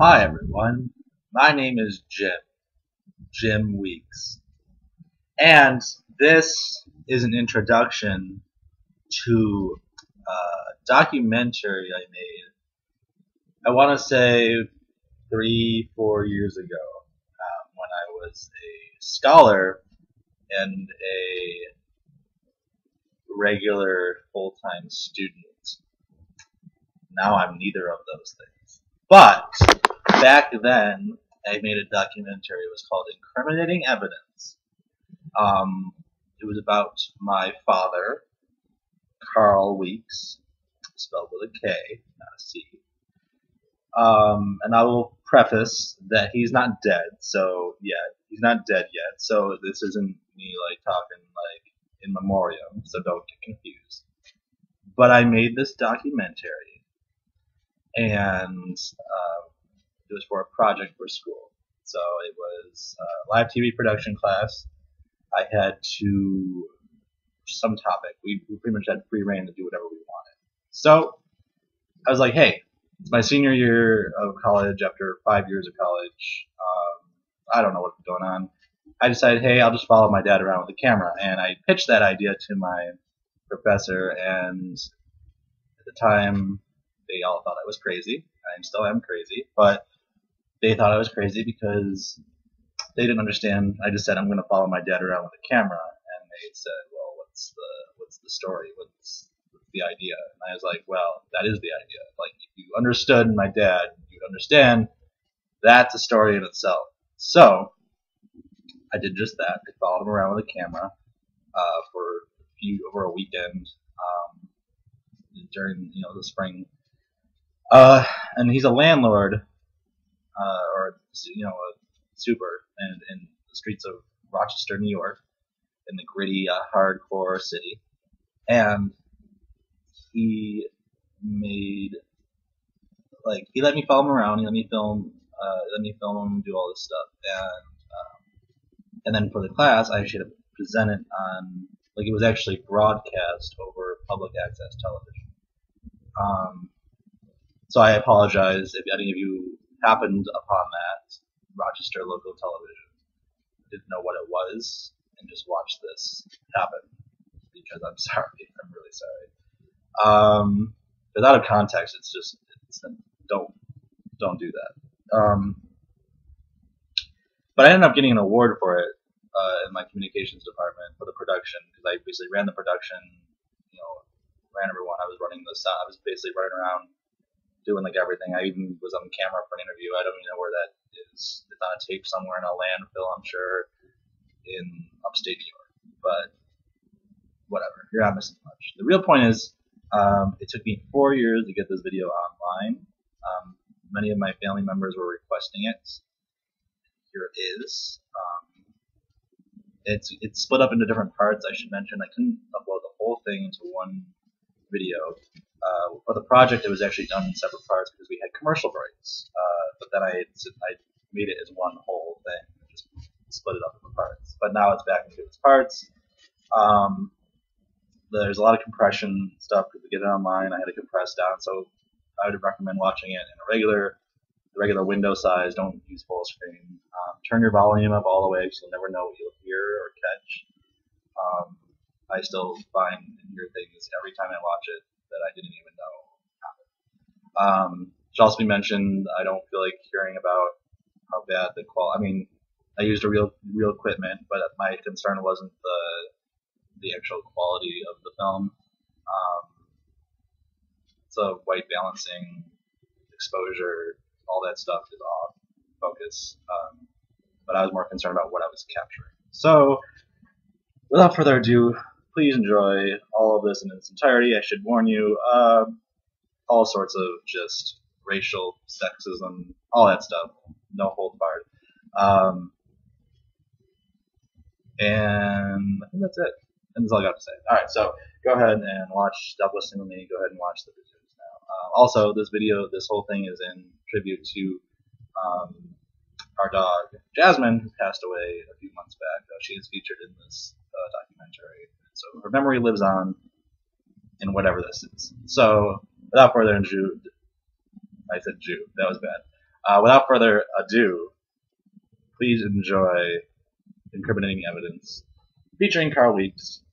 Hi everyone, my name is Jim Weeks, and this is an introduction to a documentary I made, I want to say 3, 4 years ago, when I was a scholar and a regular full-time student. Now I'm neither of those things. But back then, I made a documentary. It was called Incriminating Evidence. It was about my father, Carl Weeks, spelled with a K, not a C. And I will preface that he's not dead. So yeah, he's not dead yet. So this isn't me like talking like in memoriam. So don't get confused. But I made this documentary, and it was for a project for school. So it was a live TV production class. I had to some topic. We pretty much had free reign to do whatever we wanted. So I was like, hey, it's my senior year of college after 5 years of college. I don't know what's going on. I decided, hey, I'll just follow my dad around with a camera. And I pitched that idea to my professor, and at the time, they all thought I was crazy. I still am crazy, but they thought I was crazy because they didn't understand. I just said I'm going to follow my dad around with a camera, and they said, "Well, what's the story? What's the idea?" And I was like, "Well, that is the idea. Like, if you understood my dad, you'd understand that's a story in itself." So I did just that. I followed him around with a camera for over a weekend during the spring. And he's a landlord, or a super, and in the streets of Rochester, New York, in the gritty, hardcore city. And he made he let me follow him around. He let me film him, do all this stuff, and then for the class, I actually had to present it on it was actually broadcast over public access television. So I apologize if any of you happened upon that Rochester local television, didn't know what it was, and just watched this happen, because I'm sorry. I'm really sorry. Because out of context, don't do that. But I ended up getting an award for it in my communications department for the production, because I basically ran the production, ran everyone. I was running the sound. I was basically running around doing everything. I even was on camera for an interview. I don't even know where that is. It's on a tape somewhere in a landfill, I'm sure, in upstate New York. But whatever, you're not missing much. The real point is, it took me 4 years to get this video online. Many of my family members were requesting it. Here it is. It's split up into different parts. I should mention I couldn't upload the whole thing into one video. For the project, it was actually done in separate parts because we had commercial breaks. But then I made it as one whole thing, and just split it up into parts. But now it's back into its parts. There's a lot of compression stuff because to get it online, I had to compress down. So I would recommend watching it in the regular window size. Don't use full screen. Turn your volume up all the way, so you'll never know what you'll hear or catch. I still find and hear things every time I watch it that I didn't even know happened. Should also be mentioned, I don't feel like hearing about how bad the quality. I mean, I used a real equipment, but my concern wasn't the actual quality of the film. So white balancing, exposure, all that stuff is off focus. But I was more concerned about what I was capturing. So, without further ado, please enjoy all of this in its entirety. I should warn you, all sorts of just racial, sexism, all that stuff. No hold barred. And I think that's it. And that's all I got to say. Alright, so go ahead and stop listening to me, go ahead and watch the videos now. Also, this whole thing is in tribute to our dog, Jasmine, who passed away a few months back. She is featured in this documentary. So her memory lives on in whatever this is. So, without further ado, I said Jew. That was bad. Without further ado, please enjoy Incriminating Evidence featuring Carl Weeks